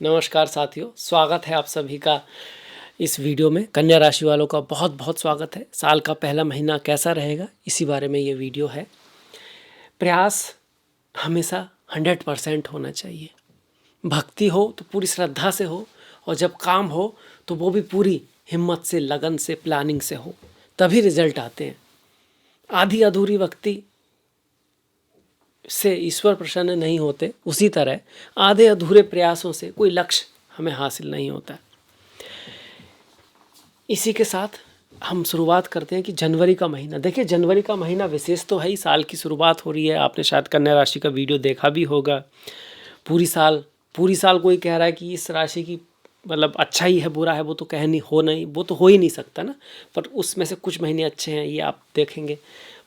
नमस्कार साथियों, स्वागत है आप सभी का इस वीडियो में। कन्या राशि वालों का बहुत बहुत स्वागत है। साल का पहला महीना कैसा रहेगा, इसी बारे में ये वीडियो है। प्रयास हमेशा 100% होना चाहिए। भक्ति हो तो पूरी श्रद्धा से हो, और जब काम हो तो वो भी पूरी हिम्मत से, लगन से, प्लानिंग से हो, तभी रिजल्ट आते हैं। आधी अधूरी भक्ति से ईश्वर प्रसन्न नहीं होते, उसी तरह आधे अधूरे प्रयासों से कोई लक्ष्य हमें हासिल नहीं होता। इसी के साथ हम शुरुआत करते हैं कि जनवरी का महीना। देखिए, जनवरी का महीना विशेष तो है ही, साल की शुरुआत हो रही है। आपने शायद कन्या राशि का वीडियो देखा भी होगा। पूरी साल कोई कह रहा है कि इस राशि की मतलब अच्छा ही है बुरा है, वो तो वो तो हो ही नहीं सकता ना। पर उसमें से कुछ महीने अच्छे हैं, ये आप देखेंगे।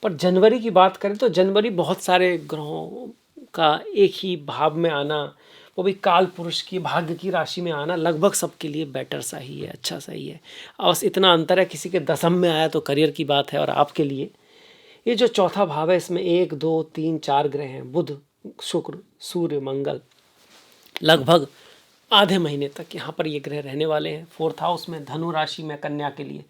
पर जनवरी की बात करें तो जनवरी बहुत सारे ग्रहों का एक ही भाव में आना, वो भी काल पुरुष की भाग्य की राशि में आना, लगभग सबके लिए बेटर सा ही है, अच्छा सा ही है। बस इतना अंतर है, किसी के दसम में आया तो करियर की बात है, और आपके लिए ये जो चौथा भाव है, इसमें 1 2 3 4 ग्रह हैं, बुध, शुक्र, सूर्य, मंगल। लगभग आधे महीने तक यहाँ पर ये ग्रह रहने वाले हैं। 4th हाउस में, धनु राशि में, कन्या के लिए।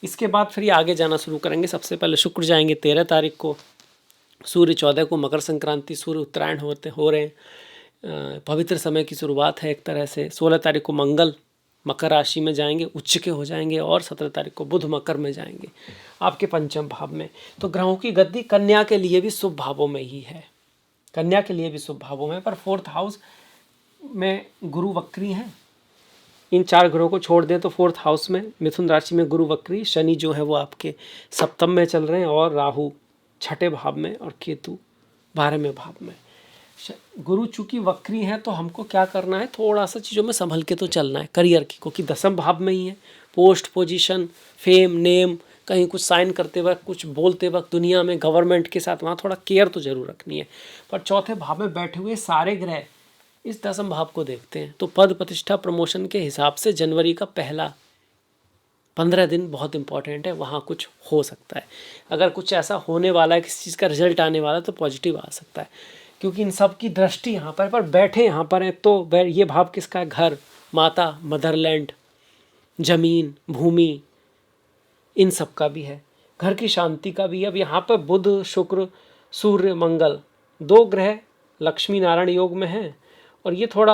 इसके बाद फिर ये आगे जाना शुरू करेंगे। सबसे पहले शुक्र जाएंगे 13 तारीख को, सूर्य 14 को, मकर संक्रांति, सूर्य उत्तरायण हो रहे हैं। पवित्र समय की शुरुआत है एक तरह से। 16 तारीख को मंगल मकर राशि में जाएंगे, उच्च के हो जाएंगे, और 17 तारीख को बुध मकर में जाएंगे, आपके पंचम भाव में। तो ग्रहों की गति कन्या के लिए भी शुभ भावों में ही है, कन्या के लिए भी शुभ भावों में। पर 4th हाउस में गुरु वक्री हैं। इन 4 ग्रहों को छोड़ दें तो 4th हाउस में मिथुन राशि में गुरु वक्री, शनि जो है वो आपके सप्तम में चल रहे हैं, और राहु 6ठे भाव में, और केतु 12वें भाव में। गुरु चूंकि वक्री हैं तो हमको क्या करना है, थोड़ा सा चीज़ों में संभल के तो चलना है करियर की, क्योंकि 10th भाव में ही है। पोस्ट, पोजीशन, फेम, नेम, कहीं कुछ साइन करते वक्त, कुछ बोलते वक्त दुनिया में, गवर्नमेंट के साथ, वहाँ थोड़ा केयर तो जरूर रखनी है। पर 4थे भाव में बैठे हुए सारे ग्रह इस 10th भाव को देखते हैं, तो पद, प्रतिष्ठा, प्रमोशन के हिसाब से जनवरी का पहला 15 दिन बहुत इंपॉर्टेंट है। वहाँ कुछ हो सकता है, अगर कुछ ऐसा होने वाला है, किसी चीज़ का रिजल्ट आने वाला है, तो पॉजिटिव आ सकता है, क्योंकि इन सब की दृष्टि यहाँ पर बैठे यहाँ पर हैं। तो ये भाव किसका है? घर, माता, मदरलैंड, जमीन, भूमि, इन सब का भी है, घर की शांति का भी है। अब यहाँ पर बुध, शुक्र, सूर्य, मंगल 2 ग्रह लक्ष्मी नारायण योग में हैं, और ये थोड़ा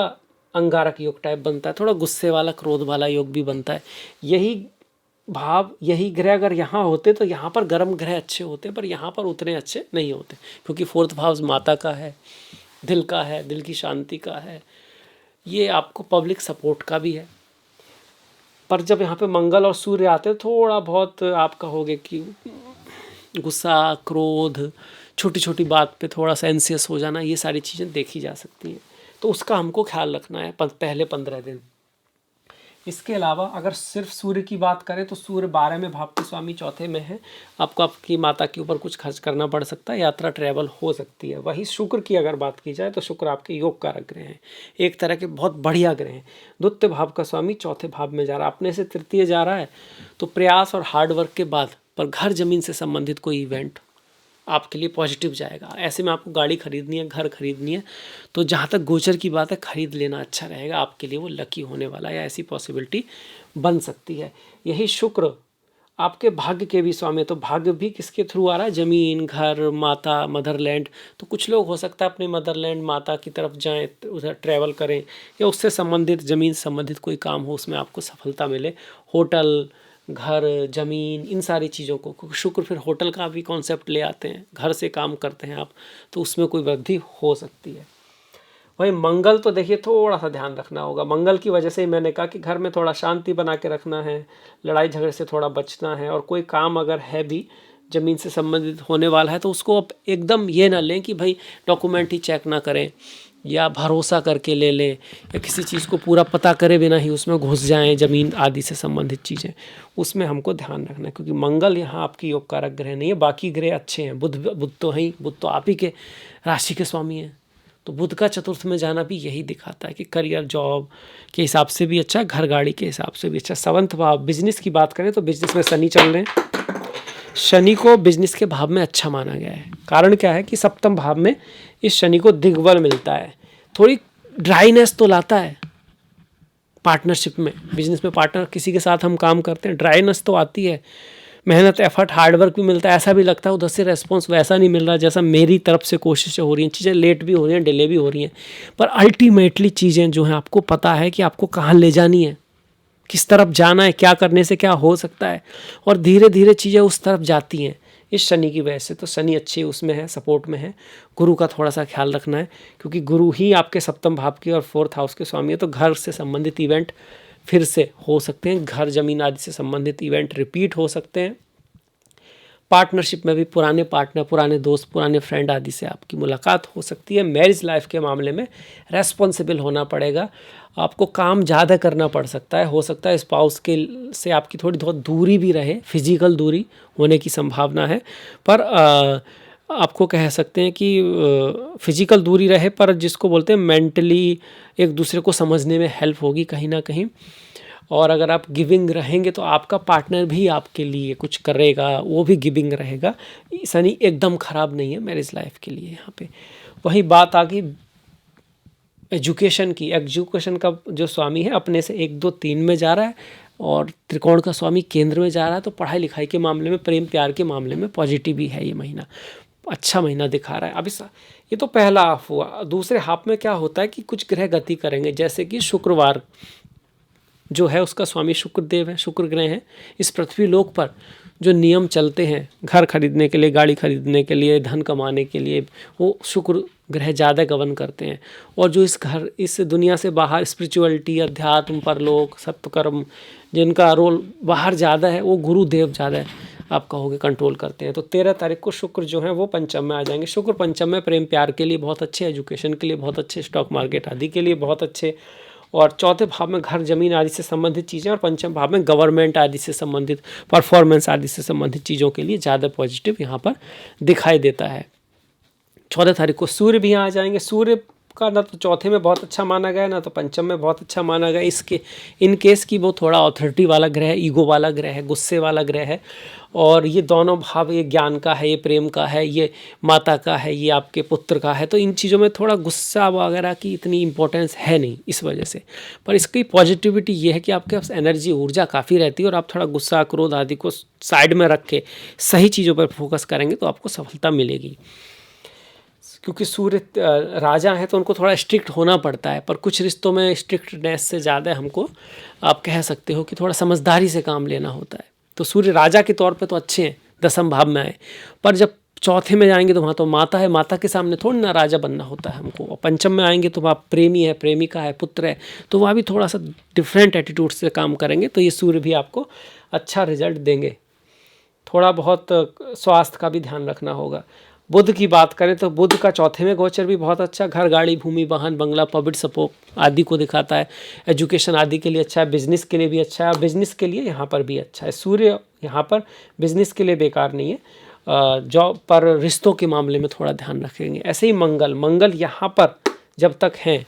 अंगारक योग टाइप बनता है, थोड़ा गुस्से वाला, क्रोध वाला योग भी बनता है। यही भाव, यही ग्रह अगर यहाँ होते तो यहाँ पर गर्म ग्रह अच्छे होते, पर यहाँ पर उतने अच्छे नहीं होते, क्योंकि 4th भाव माता का है, दिल का है, दिल की शांति का है, ये आपको पब्लिक सपोर्ट का भी है। पर जब यहाँ पे मंगल और सूर्य आते हैं, थोड़ा बहुत आप कहोगे कि गुस्सा, क्रोध, छोटी छोटी बात पे थोड़ा सा एंसियस हो जाना, ये सारी चीज़ें देखी जा सकती हैं। तो उसका हमको ख्याल रखना है पहले 15 दिन। इसके अलावा अगर सिर्फ सूर्य की बात करें तो सूर्य 12वें भाव के स्वामी, 4थे में है। आपको आपकी माता के ऊपर कुछ खर्च करना पड़ सकता है, यात्रा, ट्रैवल हो सकती है। वही शुक्र की अगर बात की जाए तो शुक्र आपके योग कारक ग्रह हैं, एक तरह के बहुत बढ़िया ग्रह हैं। द्वितीय भाव का स्वामी 4थे भाव में जा रहा है, अपने से तृतीय जा रहा है, तो प्रयास और हार्डवर्क के बाद पर घर जमीन से संबंधित कोई इवेंट आपके लिए पॉजिटिव जाएगा। ऐसे में आपको गाड़ी खरीदनी है, घर खरीदनी है, तो जहाँ तक गोचर की बात है, खरीद लेना अच्छा रहेगा आपके लिए, वो लकी होने वाला है, या ऐसी पॉसिबिलिटी बन सकती है। यही शुक्र आपके भाग्य के भी स्वामी, तो भाग्य भी किसके थ्रू आ रहा है? जमीन, घर, माता, मदरलैंड। तो कुछ लोग हो सकता है अपने मदरलैंड, माता की तरफ जाएं, उधर ट्रैवल करें, या उससे संबंधित, ज़मीन संबंधित कोई काम हो, उसमें आपको सफलता मिले। होटल, घर, ज़मीन, इन सारी चीज़ों को शुक्र फिर होटल का भी कॉन्सेप्ट ले आते हैं, घर से काम करते हैं आप, तो उसमें कोई वृद्धि हो सकती है। वही मंगल तो देखिए थोड़ा सा ध्यान रखना होगा। मंगल की वजह से ही मैंने कहा कि घर में थोड़ा शांति बना के रखना है, लड़ाई झगड़े से थोड़ा बचना है, और कोई काम अगर है भी ज़मीन से संबंधित होने वाला है तो उसको अब एकदम ये ना लें कि भाई डॉक्यूमेंट ही चेक ना करें, या भरोसा करके ले लें, या किसी चीज़ को पूरा पता करे बिना ही उसमें घुस जाएं, ज़मीन आदि से संबंधित चीज़ें, उसमें हमको ध्यान रखना है, क्योंकि मंगल यहाँ आपकी योग कारक ग्रह नहीं है। बाकी ग्रह अच्छे हैं, बुध तो है ही, बुध तो आप ही के राशि के स्वामी हैं, तो बुध का चतुर्थ में जाना भी यही दिखाता है कि करियर, जॉब के हिसाब से भी अच्छा, घर गाड़ी के हिसाब से भी अच्छा। 7th भाव, बिजनेस की बात करें तो बिजनेस में शनि चल रहे हैं। शनि को बिजनेस के भाव में अच्छा माना गया है। कारण क्या है कि 7th भाव में इस शनि को दिग्बल मिलता है, थोड़ी ड्राइनेस तो लाता है, पार्टनरशिप में, बिजनेस में पार्टनर किसी के साथ हम काम करते हैं, ड्राइनेस तो आती है, मेहनत, एफर्ट, हार्डवर्क भी मिलता है, ऐसा भी लगता है उधर से रेस्पॉन्स वैसा नहीं मिल रहा जैसा मेरी तरफ से कोशिशें हो रही हैं, चीज़ें लेट भी हो रही हैं, डिले भी हो रही हैं, पर अल्टीमेटली चीज़ें जो हैं आपको पता है कि आपको कहाँ ले जानी है, किस तरफ जाना है, क्या करने से क्या हो सकता है, और धीरे धीरे चीज़ें उस तरफ जाती हैं इस शनि की वजह से। तो शनि अच्छे उसमें है, सपोर्ट में है। गुरु का थोड़ा सा ख्याल रखना है, क्योंकि गुरु ही आपके सप्तम भाव के और फोर्थ हाउस के स्वामी है। तो घर से संबंधित इवेंट फिर से हो सकते हैं, घर जमीन आदि से संबंधित इवेंट रिपीट हो सकते हैं। पार्टनरशिप में भी पुराने पार्टनर, पुराने दोस्त, पुराने फ्रेंड आदि से आपकी मुलाकात हो सकती है। मैरिज लाइफ के मामले में रेस्पॉन्सिबल होना पड़ेगा, आपको काम ज़्यादा करना पड़ सकता है। हो सकता है स्पाउस के से आपकी थोड़ी बहुत दूरी भी रहे, फिजिकल दूरी होने की संभावना है, पर आपको कह सकते हैं कि फिजिकल दूरी रहे, पर जिसको बोलते हैं मेंटली एक दूसरे को समझने में हेल्प होगी कहीं ना कहीं। और अगर आप गिविंग रहेंगे तो आपका पार्टनर भी आपके लिए कुछ करेगा, वो भी गिविंग रहेगा। शनि एकदम ख़राब नहीं है मैरिज लाइफ के लिए यहाँ पे। वही बात आ गई एजुकेशन की। एजुकेशन का जो स्वामी है अपने से 1 2 3 में जा रहा है, और त्रिकोण का स्वामी केंद्र में जा रहा है, तो पढ़ाई लिखाई के मामले में, प्रेम प्यार के मामले में पॉजिटिव ही है ये महीना, अच्छा महीना दिखा रहा है। अब ये तो पहला हाफ हुआ। दूसरे हाफ में क्या होता है कि कुछ ग्रह गति करेंगे, जैसे कि शुक्रवार जो है उसका स्वामी शुक्रदेव है, शुक्र ग्रह है। इस पृथ्वी लोक पर जो नियम चलते हैं घर खरीदने के लिए, गाड़ी खरीदने के लिए, धन कमाने के लिए, वो शुक्र ग्रह ज़्यादा गवर्न करते हैं। और जो इस दुनिया से बाहर स्पिरिचुअलिटी, अध्यात्म, परलोक, सत्कर्म, जिनका रोल बाहर ज़्यादा है, वो गुरुदेव ज़्यादा है, आप कहोगे कंट्रोल करते हैं। तो 13 तारीख को शुक्र जो है वो पंचम में आ जाएंगे। शुक्र पंचम में प्रेम प्यार के लिए बहुत अच्छे, एजुकेशन के लिए बहुत अच्छे, स्टॉक मार्केट आदि के लिए बहुत अच्छे, और चौथे भाव में घर जमीन आदि से संबंधित चीज़ें, और पंचम भाव में गवर्नमेंट आदि से संबंधित, परफॉर्मेंस आदि से संबंधित चीज़ों के लिए ज़्यादा पॉजिटिव यहाँ पर दिखाई देता है। 14 तारीख को सूर्य भी यहाँ आ जाएंगे। सूर्य का ना तो चौथे में बहुत अच्छा माना गया, ना तो पंचम में बहुत अच्छा माना गया। इसके इन केस की वो थोड़ा ऑथोरिटी वाला ग्रह है, ईगो वाला ग्रह है, गुस्से वाला ग्रह है। और ये दोनों भाव, ये ज्ञान का है, ये प्रेम का है, ये माता का है, ये आपके पुत्र का है। तो इन चीज़ों में थोड़ा गुस्सा वगैरह की इतनी इंपॉर्टेंस है नहीं इस वजह से। पर इसकी पॉजिटिविटी ये है कि आपके पास एनर्जी, ऊर्जा काफ़ी रहती है, और आप थोड़ा गुस्सा, क्रोध आदि को साइड में रख के सही चीज़ों पर फोकस करेंगे तो आपको सफलता मिलेगी। क्योंकि सूर्य राजा हैं तो उनको थोड़ा स्ट्रिक्ट होना पड़ता है, पर कुछ रिश्तों में स्ट्रिक्टनेस से ज़्यादा हमको आप कह सकते हो कि थोड़ा समझदारी से काम लेना होता है। तो सूर्य राजा के तौर पे तो अच्छे हैं, 10वें भाव में आए, पर जब चौथे में जाएंगे तो वहाँ तो माता है, माता के सामने थोड़ी ना राजा बनना होता है हमको। और पंचम में आएंगे तो वहाँ प्रेमी है, प्रेमिका है, पुत्र है, तो वहाँ भी थोड़ा सा डिफरेंट एटीट्यूड से काम करेंगे। तो ये सूर्य भी आपको अच्छा रिजल्ट देंगे। थोड़ा बहुत स्वास्थ्य का भी ध्यान रखना होगा। बुध की बात करें तो बुध का चौथे में गोचर भी बहुत अच्छा, घर, गाड़ी, भूमि, वाहन, बंगला, पब्लिक सपोर्ट आदि को दिखाता है। एजुकेशन आदि के लिए अच्छा है, बिजनेस के लिए भी अच्छा है, बिजनेस के लिए यहाँ पर भी अच्छा है। सूर्य यहाँ पर बिजनेस के लिए बेकार नहीं है, जॉब पर रिश्तों के मामले में थोड़ा ध्यान रखेंगे। ऐसे ही मंगल यहाँ पर जब तक हैं,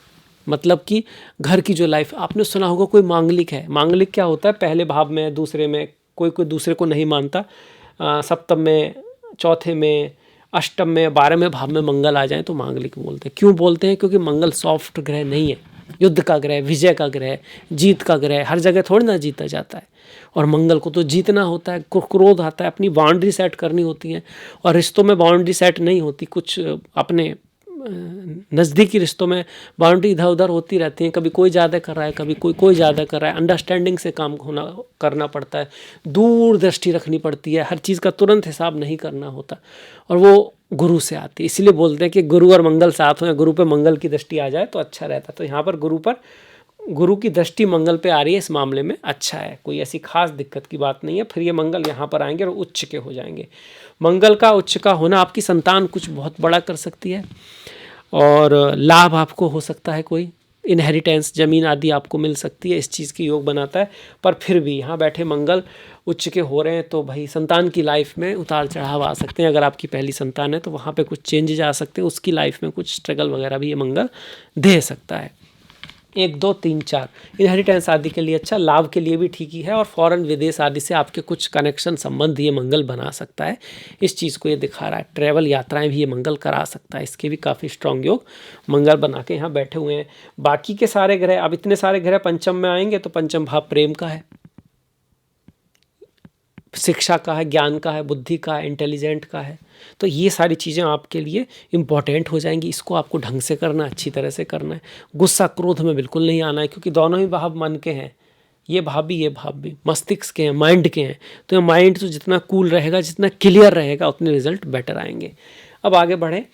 मतलब कि घर की जो लाइफ, आपने सुना होगा कोई मांगलिक है। मांगलिक क्या होता है, पहले भाव में, दूसरे में, कोई दूसरे को नहीं मानता, सप्तम में, चौथे में, अष्टम में, 12वें भाव में मंगल आ जाए तो मांगलिक बोलते हैं। क्यों बोलते हैं? क्योंकि मंगल सॉफ्ट ग्रह नहीं है, युद्ध का ग्रह, विजय का ग्रह, जीत का ग्रह। हर जगह थोड़ी ना जीता जाता है, और मंगल को तो जीतना होता है, क्रोध आता है, अपनी बाउंड्री सेट करनी होती है। और रिश्तों में बाउंड्री सेट नहीं होती, कुछ अपने नज़दीकी रिश्तों में बाउंड्री इधर उधर होती रहती है। कभी कोई ज़्यादा कर रहा है, कभी कोई ज़्यादा कर रहा है। अंडरस्टैंडिंग से काम करना पड़ता है, दूरदृष्टि रखनी पड़ती है, हर चीज़ का तुरंत हिसाब नहीं करना होता, और वो गुरु से आती है। इसीलिए बोलते हैं कि गुरु और मंगल साथ हो, या गुरु पे मंगल की दृष्टि आ जाए तो अच्छा रहता है। तो यहाँ पर गुरु की दृष्टि मंगल पे आ रही है, इस मामले में अच्छा है, कोई ऐसी खास दिक्कत की बात नहीं है। फिर ये मंगल यहाँ पर आएंगे और उच्च के हो जाएंगे। मंगल का उच्च का होना आपकी संतान कुछ बहुत बड़ा कर सकती है, और लाभ आपको हो सकता है, कोई इनहेरिटेंस, ज़मीन आदि आपको मिल सकती है, इस चीज़ की योग बनाता है। पर फिर भी यहाँ बैठे मंगल उच्च के हो रहे हैं तो भाई संतान की लाइफ में उतार चढ़ाव आ सकते हैं। अगर आपकी पहली संतान है तो वहाँ पे कुछ चेंजेस आ सकते हैं, उसकी लाइफ में कुछ स्ट्रगल वगैरह भी ये मंगल दे सकता है। 1, 2, 3, 4 इनहेरिटेंस आदि के लिए अच्छा, लाभ के लिए भी ठीक ही है। और फॉरेन विदेश आदि से आपके कुछ कनेक्शन संबंध ये मंगल बना सकता है, इस चीज़ को ये दिखा रहा है। ट्रैवल यात्राएं भी ये मंगल करा सकता है, इसके भी काफ़ी स्ट्रांग योग मंगल बना के यहाँ बैठे हुए हैं। बाकी के सारे ग्रह, अब इतने सारे ग्रह पंचम में आएंगे तो पंचम भाव प्रेम का है, शिक्षा का है, ज्ञान का है, बुद्धि का है, इंटेलिजेंट का है। तो ये सारी चीज़ें आपके लिए इम्पॉर्टेंट हो जाएंगी। इसको आपको ढंग से करना है, अच्छी तरह से करना है। गुस्सा क्रोध में बिल्कुल नहीं आना है, क्योंकि दोनों ही भाव मन के हैं, ये भाव भी मस्तिष्क के हैं, माइंड के हैं। तो ये माइंड तो जितना कूल रहेगा, जितना क्लियर रहेगा, उतने रिजल्ट बेटर आएंगे। अब आगे बढ़े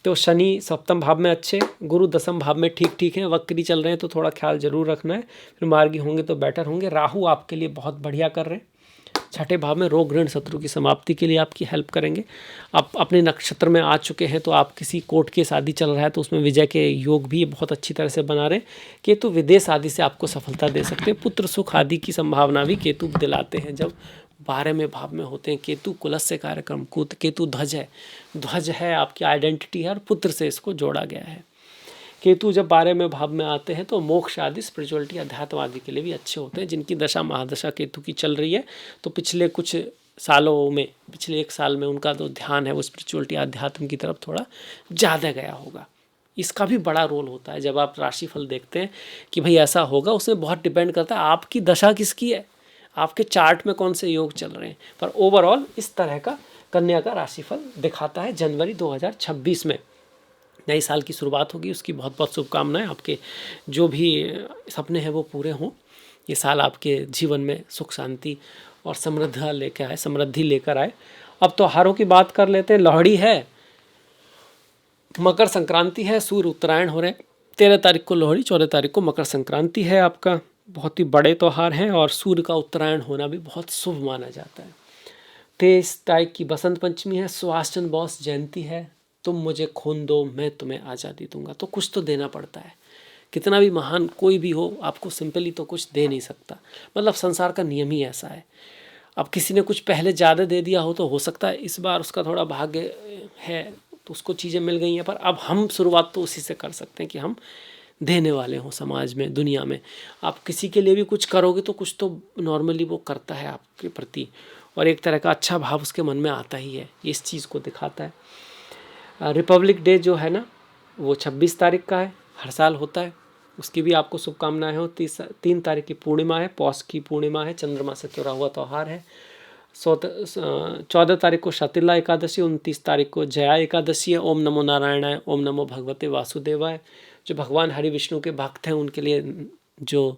तो शनि सप्तम भाव में अच्छे, गुरु दसम भाव में ठीक ठीक है, वक्री चल रहे हैं तो थोड़ा ख्याल जरूर रखना है। फिर मार्गी होंगे तो बेटर होंगे। राहु आपके लिए बहुत बढ़िया कर रहे हैं, छठे भाव में रोग ऋण शत्रु की समाप्ति के लिए आपकी हेल्प करेंगे। आप अपने नक्षत्र में आ चुके हैं, तो आप किसी कोर्ट केस आदि चल रहा है तो उसमें विजय के योग भी बहुत अच्छी तरह से बना रहे हैं। केतु विदेश आदि से आपको सफलता दे सकते हैं। पुत्र सुख आदि की संभावना भी केतु दिलाते हैं। जब 12वें भाव में होते हैं केतु, कुलस्य कार्यक्रम, केतु ध्वज है आपकी आइडेंटिटी है, और पुत्र से इसको जोड़ा गया है। केतु जब 12वें भाव में आते हैं तो मोक्ष आदि स्पिरिचुअलिटी अध्यात्म आदि के लिए भी अच्छे होते हैं। जिनकी दशा महादशा केतु की चल रही है, तो पिछले कुछ सालों में, पिछले 1 साल में उनका जो ध्यान है वो स्पिरिचुअलिटी अध्यात्म की तरफ थोड़ा ज़्यादा गया होगा। इसका भी बड़ा रोल होता है। जब आप राशिफल देखते हैं कि भाई ऐसा होगा, उसमें बहुत डिपेंड करता है आपकी दशा किसकी है, आपके चार्ट में कौन से योग चल रहे हैं। पर ओवरऑल इस तरह का कन्या का राशिफल दिखाता है जनवरी 2026 में। नए साल की शुरुआत होगी, उसकी बहुत बहुत शुभकामनाएं। आपके जो भी सपने हैं वो पूरे हों। ये साल आपके जीवन में सुख शांति और समृद्धि लेकर आए। अब त्योहारों की बात कर लेते हैं। लोहड़ी है, मकर संक्रांति है, सूर्य उत्तरायण हो रहे हैं। 13 तारीख को लोहड़ी, 14 तारीख को मकर संक्रांति है। आपका बहुत ही बड़े त्यौहार हैं, और सूर्य का उत्तरायण होना भी बहुत शुभ माना जाता है। 23 तारीख की बसंत पंचमी है, सुभाष चंद्र बोस जयंती है। तुम मुझे खून दो, मैं तुम्हें आज़ादी दूंगा। तो कुछ तो देना पड़ता है, कितना भी महान कोई भी हो, आपको सिंपली तो कुछ दे नहीं सकता। मतलब संसार का नियम ही ऐसा है। अब किसी ने कुछ पहले ज़्यादा दे दिया हो सकता है इस बार उसका थोड़ा भाग्य है तो उसको चीज़ें मिल गई हैं, पर अब हम शुरुआत तो उसी से कर सकते हैं कि हम देने वाले हों समाज में, दुनिया में। आप किसी के लिए भी कुछ करोगे तो कुछ तो नॉर्मली वो करता है आपके प्रति, और एक तरह का अच्छा भाव उसके मन में आता ही है। इस चीज़ को दिखाता है। रिपब्लिक डे जो है ना, वो 26 तारीख का है, हर साल होता है। उसकी भी आपको शुभकामनाएं हो। 3 तारीख की पूर्णिमा है, पौष की पूर्णिमा है, चंद्रमा से जुड़ा हुआ त्यौहार है। 14 तारीख को शतिला एकादशी, 29 तारीख को जया एकादशी है। ओम नमो नारायणाय, ओम नमो भगवते वासुदेवाय। जो भगवान हरि विष्णु के भक्त हैं उनके लिए जो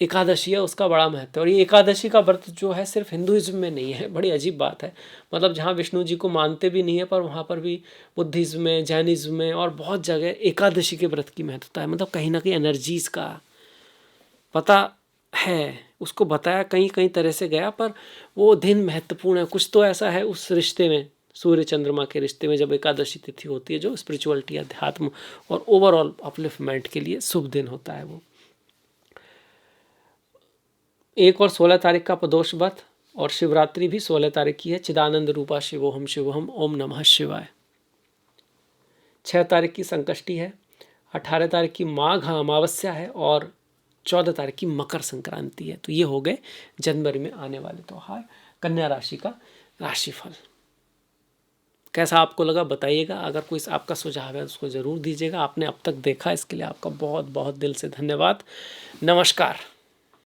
एकादशी है उसका बड़ा महत्व है। और ये एकादशी का व्रत जो है सिर्फ हिंदुइज्म में नहीं है, बड़ी अजीब बात है। मतलब जहाँ विष्णु जी को मानते भी नहीं है, पर वहाँ पर भी बुद्धिज्म में, जैनिज्म में और बहुत जगह एकादशी के व्रत की महत्वता है। मतलब कहीं ना कहीं एनर्जीज का पता है, उसको बताया कहीं कहीं तरह से गया, पर वो दिन महत्वपूर्ण है। कुछ तो ऐसा है उस रिश्ते में, सूर्य चंद्रमा के रिश्ते में, जब एकादशी तिथि होती है, जो स्पिरिचुअलिटी, अध्यात्म और ओवरऑल अपलिफ्टमेंट के लिए शुभ दिन होता है। वो 1 और 16 तारीख का प्रदोष व्रत, और शिवरात्रि भी 16 तारीख की है। चिदानंद रूपा शिवोहम शिवोहम, ओम नमः शिवाय। 6 तारीख की संकष्टी है, 18 तारीख की माघ अमावस्या है, और 14 तारीख की मकर संक्रांति है। तो ये हो गए जनवरी में आने वाले त्यौहार, कन्या राशि का राशिफल। कैसा आपको लगा बताइएगा। अगर कोई आपका सुझाव है उसको ज़रूर दीजिएगा। आपने अब तक देखा इसके लिए आपका बहुत बहुत दिल से धन्यवाद। नमस्कार।